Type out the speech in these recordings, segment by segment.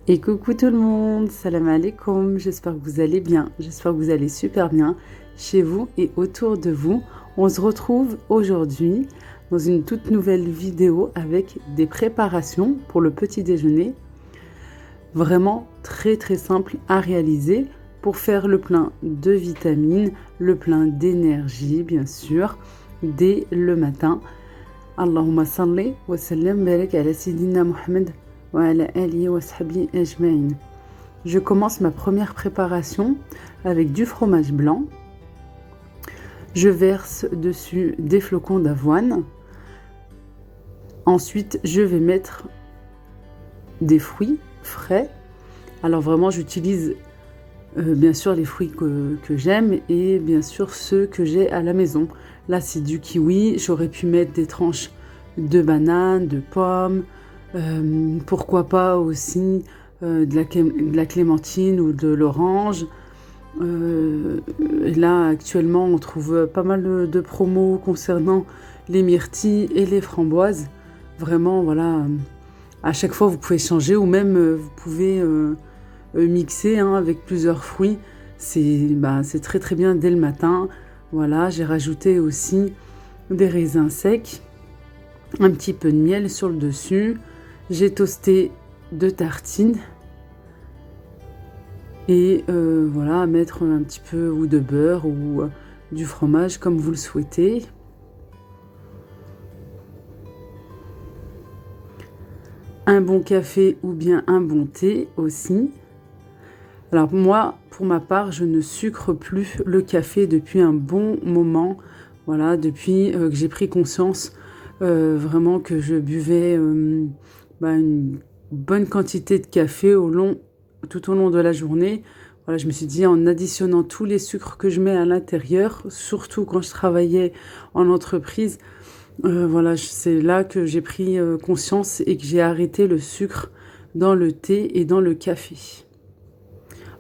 Et coucou tout le monde, salam alaikum, j'espère que vous allez bien, j'espère que vous allez super bien chez vous et autour de vous. On se retrouve aujourd'hui dans une toute nouvelle vidéo avec des préparations pour le petit déjeuner, vraiment très très simple à réaliser pour faire le plein de vitamines, le plein d'énergie bien sûr, dès le matin. Allahumma salli wa sallam barak ala Sayyidina Muhammad. Je commence ma première préparation avec du fromage blanc. Je verse dessus des flocons d'avoine. Ensuite, je vais mettre des fruits frais. Alors vraiment, j'utilise bien sûr les fruits que j'aime et bien sûr ceux que j'ai à la maison. Là, c'est du kiwi. J'aurais pu mettre des tranches de bananes, de pommes. Pourquoi pas aussi de la clémentine ou de l'orange. Là, actuellement, on trouve pas mal de promos concernant les myrtilles et les framboises. Vraiment, voilà, à chaque fois, vous pouvez changer ou même vous pouvez mixer avec plusieurs fruits. C'est très très bien dès le matin. Voilà, j'ai rajouté aussi des raisins secs, un petit peu de miel sur le dessus. J'ai toasté 2 tartines et voilà, mettre un petit peu ou de beurre ou du fromage comme vous le souhaitez. Un bon café ou bien un bon thé aussi. Alors moi, pour ma part, je ne sucre plus le café depuis un bon moment. Voilà, depuis que j'ai pris conscience vraiment que je buvais une bonne quantité de café tout au long de la journée. Voilà, je me suis dit en additionnant tous les sucres que je mets à l'intérieur, surtout quand je travaillais en entreprise, voilà, c'est là que j'ai pris conscience et que j'ai arrêté le sucre dans le thé et dans le café.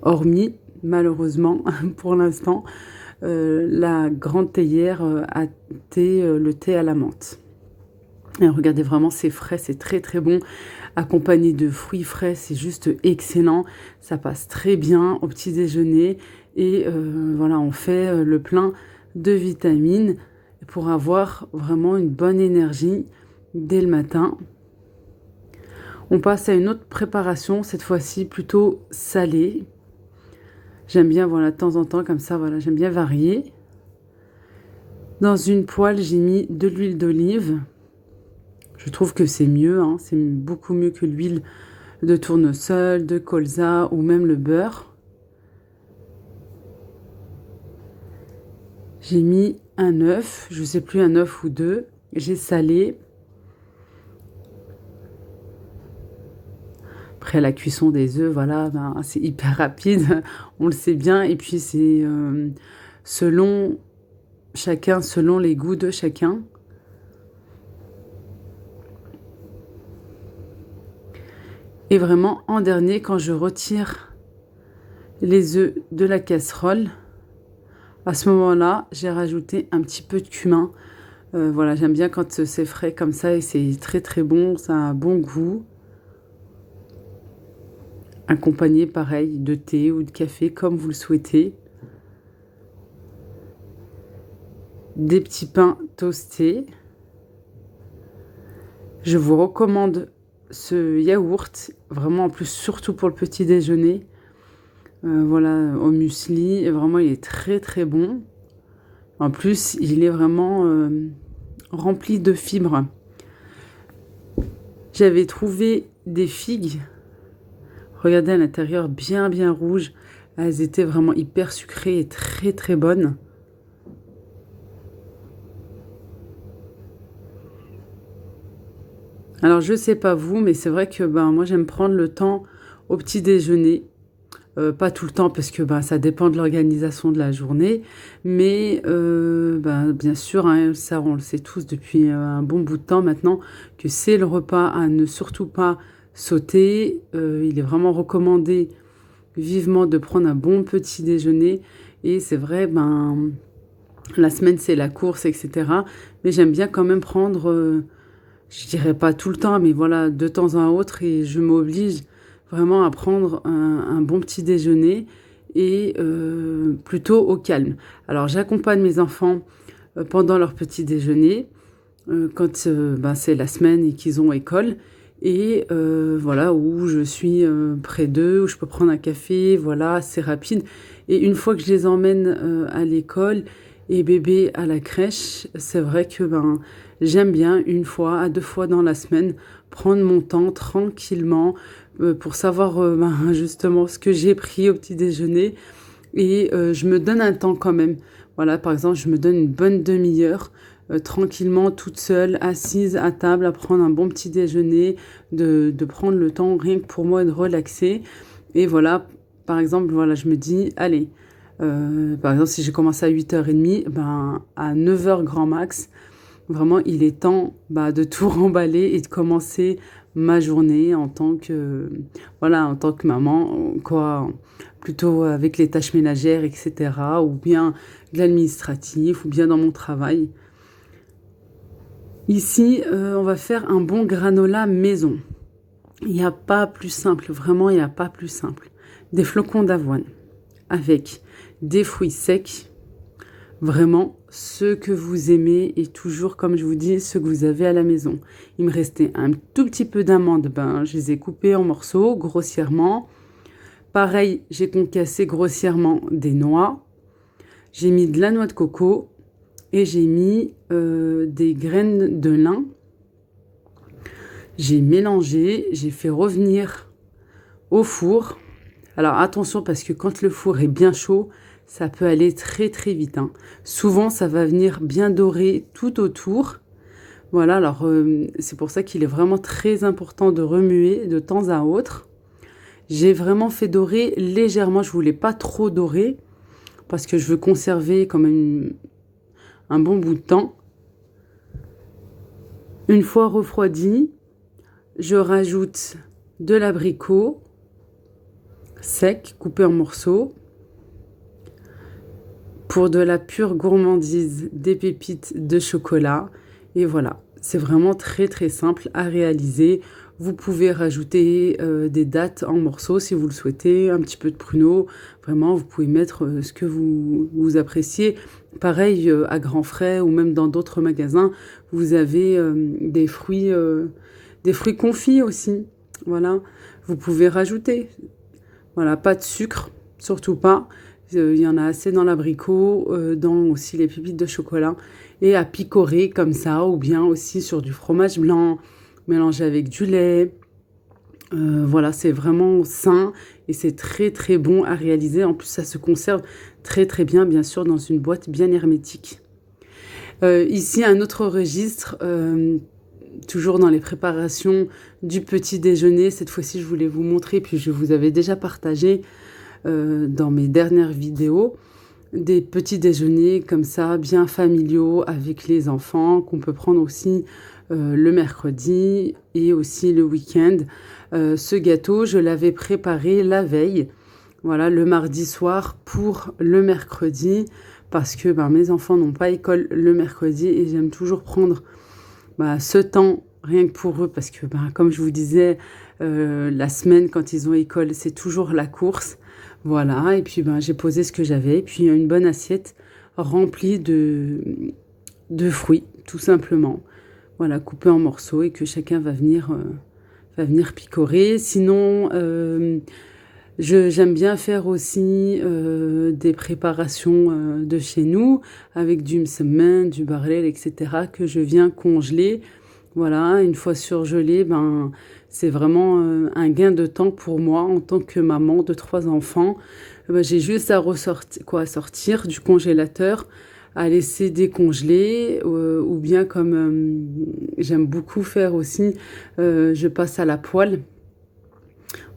Hormis, malheureusement, pour l'instant, la grande théière à thé, le thé à la menthe. Et regardez vraiment, c'est frais, c'est très très bon. Accompagné de fruits frais, c'est juste excellent. Ça passe très bien au petit déjeuner. Et voilà, on fait le plein de vitamines pour avoir vraiment une bonne énergie dès le matin. On passe à une autre préparation, cette fois-ci plutôt salée. J'aime bien, voilà, de temps en temps, comme ça, voilà, j'aime bien varier. Dans une poêle, j'ai mis de l'huile d'olive. Je trouve que c'est mieux, c'est beaucoup mieux que l'huile de tournesol, de colza ou même le beurre. J'ai mis un œuf, je ne sais plus, un œuf ou deux. J'ai salé. Après la cuisson des œufs, voilà, c'est hyper rapide, on le sait bien. Et puis c'est selon chacun, selon les goûts de chacun. Et vraiment, en dernier, quand je retire les œufs de la casserole, à ce moment-là, j'ai rajouté un petit peu de cumin. Voilà, j'aime bien quand c'est frais comme ça et c'est très très bon, ça a un bon goût. Accompagné, pareil, de thé ou de café, comme vous le souhaitez. Des petits pains toastés. Je vous recommande ce yaourt, vraiment en plus, surtout pour le petit déjeuner. Voilà, au muesli, et vraiment, il est très très bon. En plus, il est vraiment rempli de fibres. J'avais trouvé des figues. Regardez à l'intérieur, bien bien rouges. Elles étaient vraiment hyper sucrées et très très bonnes. Alors je sais pas vous, mais c'est vrai que moi j'aime prendre le temps au petit déjeuner. Pas tout le temps parce que ça dépend de l'organisation de la journée. Mais bien sûr, ça on le sait tous depuis un bon bout de temps maintenant, que c'est le repas à ne surtout pas sauter. Il est vraiment recommandé vivement de prendre un bon petit déjeuner. Et c'est vrai, la semaine c'est la course, etc. Mais j'aime bien quand même prendre, je dirais pas tout le temps, mais voilà, de temps à autre, et je m'oblige vraiment à prendre un bon petit déjeuner et plutôt au calme. Alors j'accompagne mes enfants pendant leur petit déjeuner quand c'est la semaine et qu'ils ont école. Et voilà, où je suis près d'eux, où je peux prendre un café, voilà, c'est rapide. Et une fois que je les emmène à l'école et bébé à la crèche, c'est vrai que j'aime bien une fois à deux fois dans la semaine prendre mon temps tranquillement pour savoir justement ce que j'ai pris au petit déjeuner. Et je me donne un temps quand même. Voilà, par exemple, je me donne une bonne demi-heure tranquillement, toute seule, assise à table, à prendre un bon petit déjeuner, de prendre le temps rien que pour moi de relaxer. Et voilà, par exemple, voilà, je me dis, allez, par exemple, si j'ai commencé à 8h30, à 9h grand max, vraiment, il est temps de tout remballer et de commencer ma journée en tant que, voilà, en tant que maman, quoi, plutôt avec les tâches ménagères, etc., ou bien de l'administratif, ou bien dans mon travail. Ici, on va faire un bon granola maison. Il n'y a pas plus simple, vraiment, il n'y a pas plus simple. Des flocons d'avoine avec des fruits secs, vraiment ce que vous aimez et toujours, comme je vous dis, ce que vous avez à la maison. Il me restait un tout petit peu d'amandes, je les ai coupées en morceaux, grossièrement. Pareil, j'ai concassé grossièrement des noix. J'ai mis de la noix de coco et j'ai mis des graines de lin. J'ai mélangé, j'ai fait revenir au four. Alors attention parce que quand le four est bien chaud, ça peut aller très très vite. Souvent, ça va venir bien doré tout autour. Voilà, alors c'est pour ça qu'il est vraiment très important de remuer de temps à autre. J'ai vraiment fait dorer légèrement, je voulais pas trop dorer parce que je veux conserver quand même un bon bout de temps. Une fois refroidi, je rajoute de l'abricot sec, coupé en morceaux. Pour de la pure gourmandise, des pépites de chocolat. Et voilà, c'est vraiment très très simple à réaliser. Vous pouvez rajouter des dattes en morceaux si vous le souhaitez, un petit peu de pruneau. Vraiment, vous pouvez mettre ce que vous appréciez. Pareil, à grands frais ou même dans d'autres magasins, vous avez des fruits confits aussi. Voilà, vous pouvez rajouter. Voilà, pas de sucre, surtout pas. Il y en a assez dans l'abricot, dans aussi les pépites de chocolat. Et à picorer comme ça, ou bien aussi sur du fromage blanc, mélangé avec du lait. Voilà, c'est vraiment sain et c'est très très bon à réaliser. En plus, ça se conserve très très bien sûr, dans une boîte bien hermétique. Ici, un autre registre, toujours dans les préparations du petit déjeuner. Cette fois-ci, je voulais vous montrer, puis je vous avais déjà partagé dans mes dernières vidéos, des petits déjeuners comme ça, bien familiaux avec les enfants, qu'on peut prendre aussi le mercredi et aussi le week-end. Ce gâteau, je l'avais préparé la veille, voilà, le mardi soir pour le mercredi, parce que mes enfants n'ont pas école le mercredi et j'aime toujours prendre ce temps rien que pour eux, parce que comme je vous disais, la semaine quand ils ont école, c'est toujours la course. Voilà, et puis j'ai posé ce que j'avais, et puis une bonne assiette remplie de fruits, tout simplement. Voilà, coupés en morceaux et que chacun va venir picorer. Sinon, j'aime bien faire aussi des préparations de chez nous avec du msemen, du barlel, etc. que je viens congeler. Voilà, une fois surgelé, c'est vraiment un gain de temps pour moi en tant que maman de 3 enfants. J'ai juste à sortir du congélateur, à laisser décongeler, ou bien comme j'aime beaucoup faire aussi, je passe à la poêle.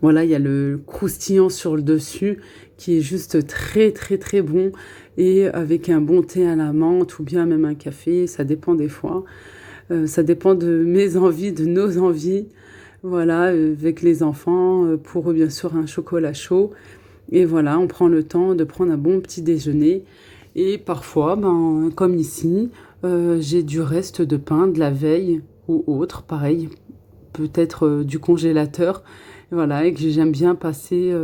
Voilà, il y a le croustillant sur le dessus qui est juste très très très bon, et avec un bon thé à la menthe ou bien même un café, ça dépend des fois. Ça dépend de mes envies, de nos envies. Voilà, avec les enfants, pour eux bien sûr un chocolat chaud. Et voilà, on prend le temps de prendre un bon petit déjeuner. Et parfois, comme ici, j'ai du reste de pain de la veille ou autre, pareil, peut-être du congélateur. Voilà, et que j'aime bien passer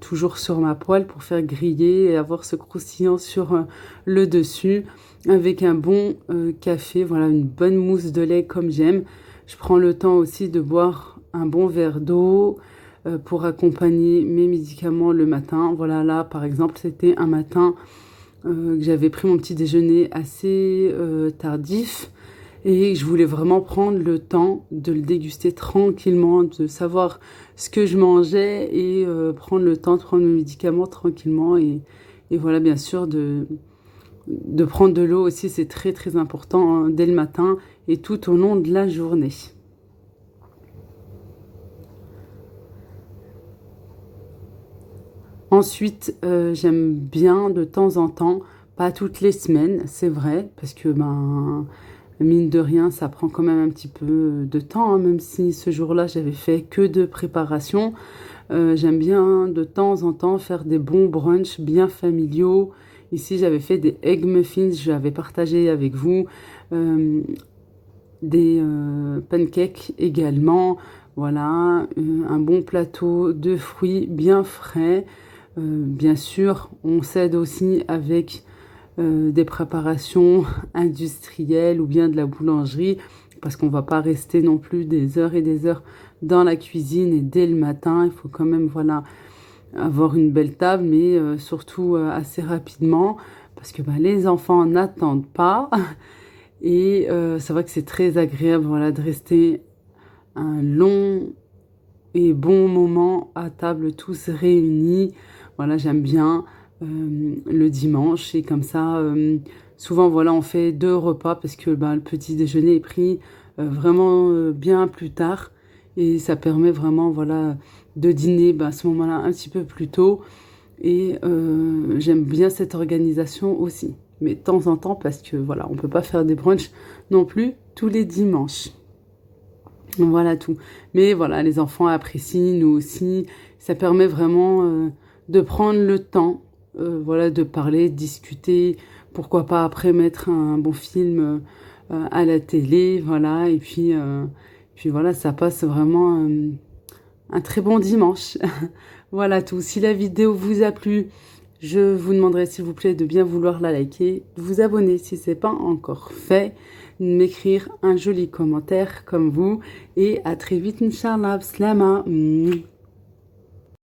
toujours sur ma poêle pour faire griller et avoir ce croustillant sur le dessus avec un bon café, voilà, une bonne mousse de lait comme j'aime. Je prends le temps aussi de boire un bon verre d'eau pour accompagner mes médicaments le matin. Voilà, là, par exemple, c'était un matin que j'avais pris mon petit déjeuner assez tardif et je voulais vraiment prendre le temps de le déguster tranquillement, de savoir ce que je mangeais et prendre le temps de prendre mes médicaments tranquillement et voilà, bien sûr, de prendre de l'eau aussi, c'est très très important hein, dès le matin et tout au long de la journée. Ensuite, j'aime bien de temps en temps, pas toutes les semaines, c'est vrai, parce que ben, mine de rien, ça prend quand même un petit peu de temps, hein, même si ce jour-là, j'avais fait que de préparation. J'aime bien de temps en temps faire des bons brunchs bien familiaux. Ici, j'avais fait des egg muffins, j'avais partagé avec vous euh, des pancakes également. Voilà, un bon plateau de fruits bien frais. Bien sûr, on s'aide aussi avec des préparations industrielles ou bien de la boulangerie, parce qu'on va pas rester non plus des heures et des heures dans la cuisine et dès le matin, il faut quand même voilà avoir une belle table, mais surtout assez rapidement, parce que bah, les enfants n'attendent pas et c'est vrai que c'est très agréable voilà de rester un long et bon moment à table tous réunis. Voilà, j'aime bien le dimanche et comme ça, souvent voilà, on fait deux repas parce que bah, le petit déjeuner est pris vraiment bien plus tard et ça permet vraiment voilà de dîner bah, à ce moment-là un petit peu plus tôt et j'aime bien cette organisation aussi. Mais de temps en temps parce que voilà, on peut pas faire des brunchs non plus tous les dimanches. Voilà tout. Mais voilà, les enfants apprécient, nous aussi. Ça permet vraiment de prendre le temps, voilà, de parler, de discuter. Pourquoi pas après mettre un bon film à la télé, voilà. Et puis voilà, ça passe vraiment un très bon dimanche. Voilà tout. Si la vidéo vous a plu, je vous demanderai s'il vous plaît de bien vouloir la liker, de vous abonner si ce n'est pas encore fait, de m'écrire un joli commentaire comme vous et à très vite, Inch'Allah. Slama.